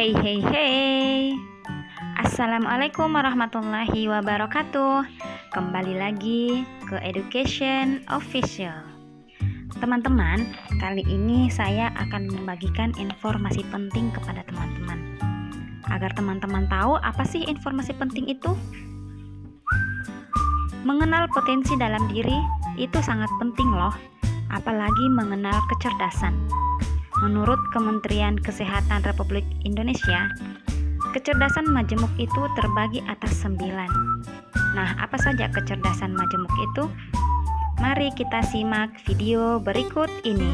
Hey hey hey. Assalamualaikum warahmatullahi wabarakatuh. Kembali lagi ke Education Official. Teman-teman, kali ini saya akan membagikan informasi penting kepada teman-teman. Agar teman-teman tahu apa sih informasi penting itu? Mengenal potensi dalam diri itu sangat penting loh, apalagi mengenal kecerdasan. Menurut Kementerian Kesehatan Republik Indonesia, kecerdasan majemuk itu terbagi atas 9. Nah, apa saja kecerdasan majemuk itu? Mari kita simak video berikut ini.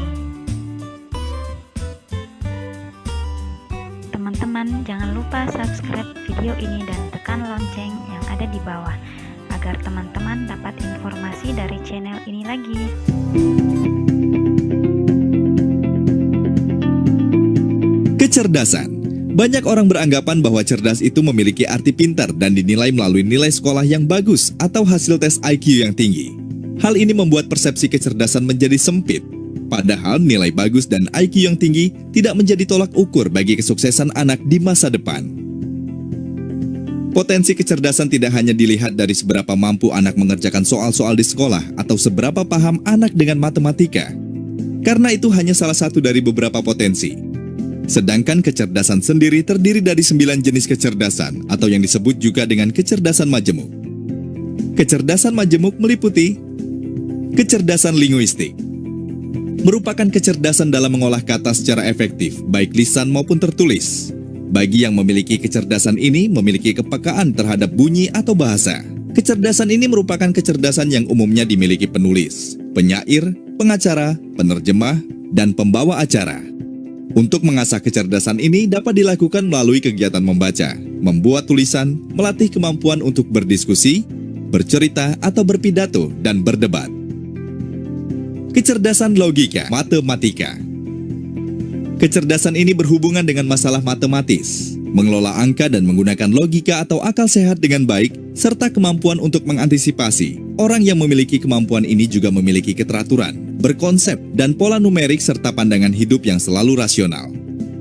Teman-teman, jangan lupa subscribe video ini dan tekan lonceng yang ada di bawah, agar teman-teman dapat informasi dari channel ini lagi. Kecerdasan. Banyak orang beranggapan bahwa cerdas itu memiliki arti pintar dan dinilai melalui nilai sekolah yang bagus atau hasil tes IQ yang tinggi. Hal ini membuat persepsi kecerdasan menjadi sempit. Padahal nilai bagus dan IQ yang tinggi tidak menjadi tolak ukur bagi kesuksesan anak di masa depan. Potensi kecerdasan tidak hanya dilihat dari seberapa mampu anak mengerjakan soal-soal di sekolah atau seberapa paham anak dengan matematika. Karena itu hanya salah satu dari beberapa potensi. Sedangkan kecerdasan sendiri terdiri dari 9 jenis kecerdasan atau yang disebut juga dengan kecerdasan majemuk. Kecerdasan majemuk meliputi kecerdasan linguistik. Merupakan kecerdasan dalam mengolah kata secara efektif, baik lisan maupun tertulis. Bagi yang memiliki kecerdasan ini memiliki kepekaan terhadap bunyi atau bahasa. Kecerdasan ini merupakan kecerdasan yang umumnya dimiliki penulis, penyair, pengacara, penerjemah, dan pembawa acara. Untuk mengasah kecerdasan ini dapat dilakukan melalui kegiatan membaca, membuat tulisan, melatih kemampuan untuk berdiskusi, bercerita atau berpidato, dan berdebat. Kecerdasan logika, matematika. Kecerdasan ini berhubungan dengan masalah matematis, mengelola angka dan menggunakan logika atau akal sehat dengan baik, serta kemampuan untuk mengantisipasi. Orang yang memiliki kemampuan ini juga memiliki keteraturan, berkonsep, dan pola numerik serta pandangan hidup yang selalu rasional.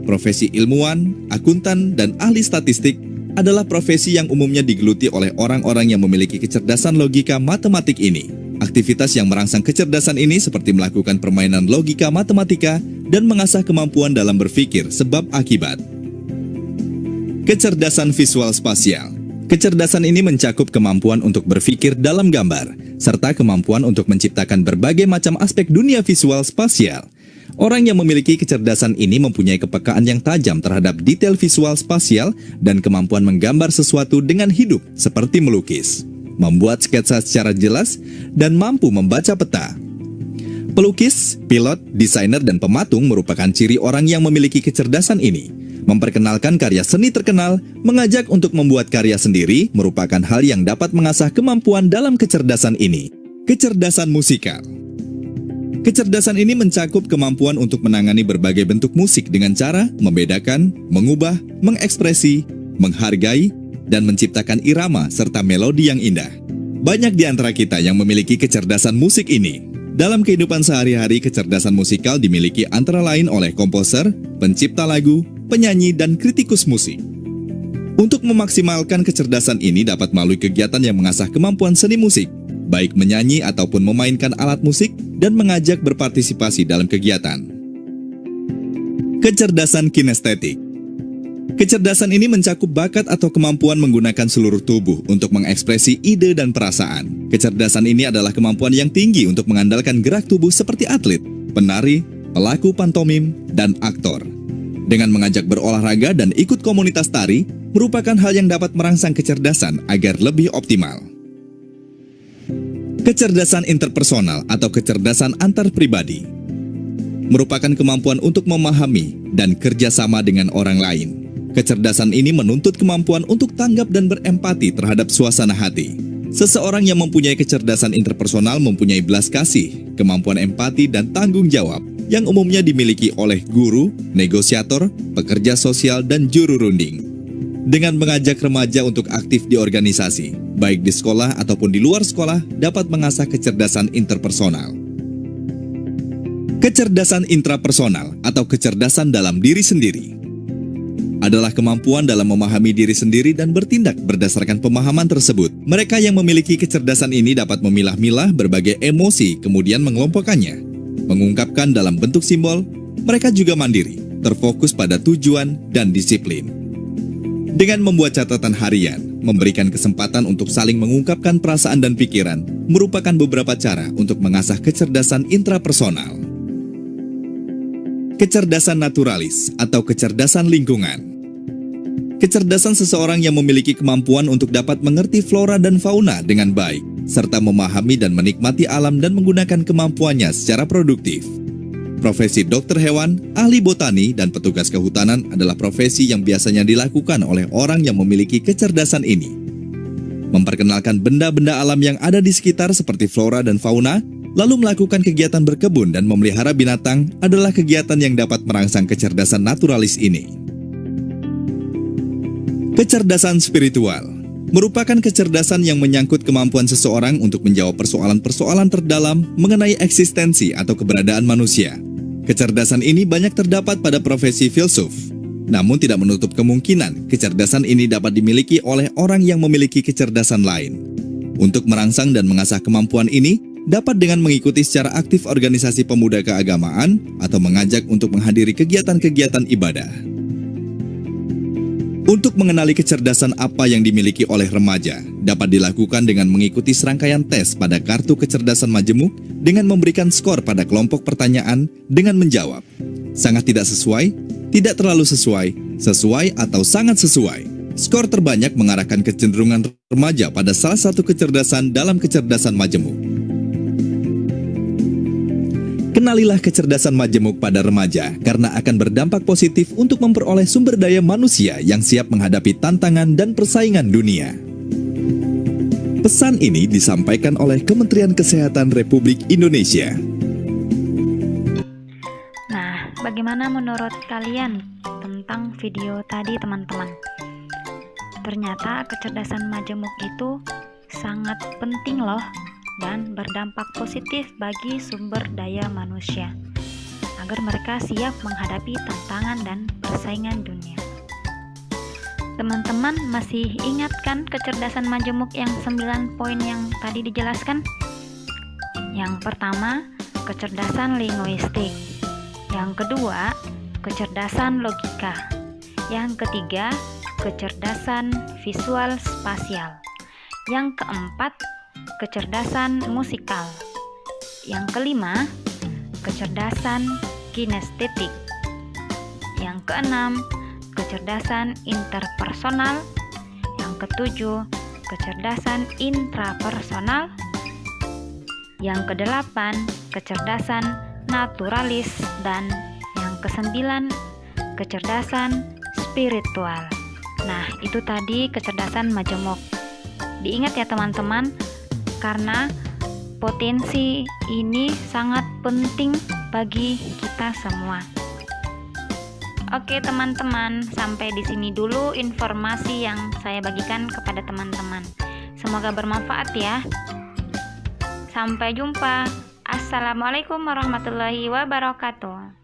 Profesi ilmuwan, akuntan, dan ahli statistik adalah profesi yang umumnya digeluti oleh orang-orang yang memiliki kecerdasan logika matematik ini. Aktivitas yang merangsang kecerdasan ini seperti melakukan permainan logika matematika dan mengasah kemampuan dalam berpikir sebab akibat. Kecerdasan visual spasial. Kecerdasan ini mencakup kemampuan untuk berpikir dalam gambar, serta kemampuan untuk menciptakan berbagai macam aspek dunia visual spasial. Orang yang memiliki kecerdasan ini mempunyai kepekaan yang tajam terhadap detail visual spasial dan kemampuan menggambar sesuatu dengan hidup seperti melukis, membuat sketsa secara jelas, dan mampu membaca peta. Pelukis, pilot, desainer, dan pematung merupakan ciri orang yang memiliki kecerdasan ini. Memperkenalkan karya seni terkenal, mengajak untuk membuat karya sendiri merupakan hal yang dapat mengasah kemampuan dalam kecerdasan ini. Kecerdasan musikal. Kecerdasan ini mencakup kemampuan untuk menangani berbagai bentuk musik dengan cara membedakan, mengubah, mengekspresi, menghargai, dan menciptakan irama serta melodi yang indah. Banyak di antara kita yang memiliki kecerdasan musik ini. Dalam kehidupan sehari-hari, kecerdasan musikal dimiliki antara lain oleh komposer, pencipta lagu, penyanyi, dan kritikus musik. Untuk memaksimalkan kecerdasan ini dapat melalui kegiatan yang mengasah kemampuan seni musik, baik menyanyi ataupun memainkan alat musik, dan mengajak berpartisipasi dalam kegiatan. Kecerdasan kinestetik. Kecerdasan ini mencakup bakat atau kemampuan menggunakan seluruh tubuh untuk mengekspresi ide dan perasaan. Kecerdasan ini adalah kemampuan yang tinggi untuk mengandalkan gerak tubuh seperti atlet, penari, pelaku pantomim, dan aktor. Dengan mengajak berolahraga dan ikut komunitas tari, merupakan hal yang dapat merangsang kecerdasan agar lebih optimal. Kecerdasan interpersonal atau kecerdasan antar pribadi merupakan kemampuan untuk memahami dan kerjasama dengan orang lain. Kecerdasan ini menuntut kemampuan untuk tanggap dan berempati terhadap suasana hati. Seseorang yang mempunyai kecerdasan interpersonal mempunyai belas kasih, kemampuan empati, dan tanggung jawab yang umumnya dimiliki oleh guru, negosiator, pekerja sosial, dan juru runding. Dengan mengajak remaja untuk aktif di organisasi, baik di sekolah ataupun di luar sekolah, dapat mengasah kecerdasan interpersonal. Kecerdasan intrapersonal atau kecerdasan dalam diri sendiri adalah kemampuan dalam memahami diri sendiri dan bertindak berdasarkan pemahaman tersebut. Mereka yang memiliki kecerdasan ini dapat memilah-milah berbagai emosi, kemudian mengelompokkannya. Mengungkapkan dalam bentuk simbol, mereka juga mandiri, terfokus pada tujuan dan disiplin. Dengan membuat catatan harian, memberikan kesempatan untuk saling mengungkapkan perasaan dan pikiran, merupakan beberapa cara untuk mengasah kecerdasan intrapersonal. Kecerdasan naturalis atau kecerdasan lingkungan. Kecerdasan seseorang yang memiliki kemampuan untuk dapat mengerti flora dan fauna dengan baik, serta memahami dan menikmati alam dan menggunakan kemampuannya secara produktif. Profesi dokter hewan, ahli botani, dan petugas kehutanan adalah profesi yang biasanya dilakukan oleh orang yang memiliki kecerdasan ini. Memperkenalkan benda-benda alam yang ada di sekitar seperti flora dan fauna, lalu melakukan kegiatan berkebun dan memelihara binatang adalah kegiatan yang dapat merangsang kecerdasan naturalis ini. Kecerdasan spiritual merupakan kecerdasan yang menyangkut kemampuan seseorang untuk menjawab persoalan-persoalan terdalam mengenai eksistensi atau keberadaan manusia. Kecerdasan ini banyak terdapat pada profesi filsuf. Namun tidak menutup kemungkinan kecerdasan ini dapat dimiliki oleh orang yang memiliki kecerdasan lain. Untuk merangsang dan mengasah kemampuan ini, dapat dengan mengikuti secara aktif organisasi pemuda keagamaan atau mengajak untuk menghadiri kegiatan-kegiatan ibadah. Untuk mengenali kecerdasan apa yang dimiliki oleh remaja, dapat dilakukan dengan mengikuti serangkaian tes pada kartu kecerdasan majemuk dengan memberikan skor pada kelompok pertanyaan dengan menjawab sangat tidak sesuai, tidak terlalu sesuai, sesuai atau sangat sesuai. Skor terbanyak mengarahkan kecenderungan remaja pada salah satu kecerdasan dalam kecerdasan majemuk. Kenalilah kecerdasan majemuk pada remaja karena akan berdampak positif untuk memperoleh sumber daya manusia yang siap menghadapi tantangan dan persaingan dunia. Pesan ini disampaikan oleh Kementerian Kesehatan Republik Indonesia. Nah, bagaimana menurut kalian tentang video tadi, teman-teman? Ternyata kecerdasan majemuk itu sangat penting loh, dan berdampak positif bagi sumber daya manusia agar mereka siap menghadapi tantangan dan persaingan dunia. Teman-teman masih ingat kan kecerdasan majemuk yang 9 poin yang tadi dijelaskan? Yang pertama, kecerdasan linguistik. Yang kedua, kecerdasan logika. Yang ketiga, kecerdasan visual spasial. Yang keempat, kecerdasan musikal. Yang kelima, kecerdasan kinestetik. Yang keenam, kecerdasan interpersonal. Yang ketujuh, kecerdasan intrapersonal. Yang kedelapan, kecerdasan naturalis. Dan yang kesembilan, kecerdasan spiritual. Nah, itu tadi kecerdasan majemuk. Diingat ya teman-teman, karena potensi ini sangat penting bagi kita semua. Oke teman-teman, sampai di sini dulu informasi yang saya bagikan kepada teman-teman. Semoga bermanfaat ya. Sampai jumpa. Assalamualaikum warahmatullahi wabarakatuh.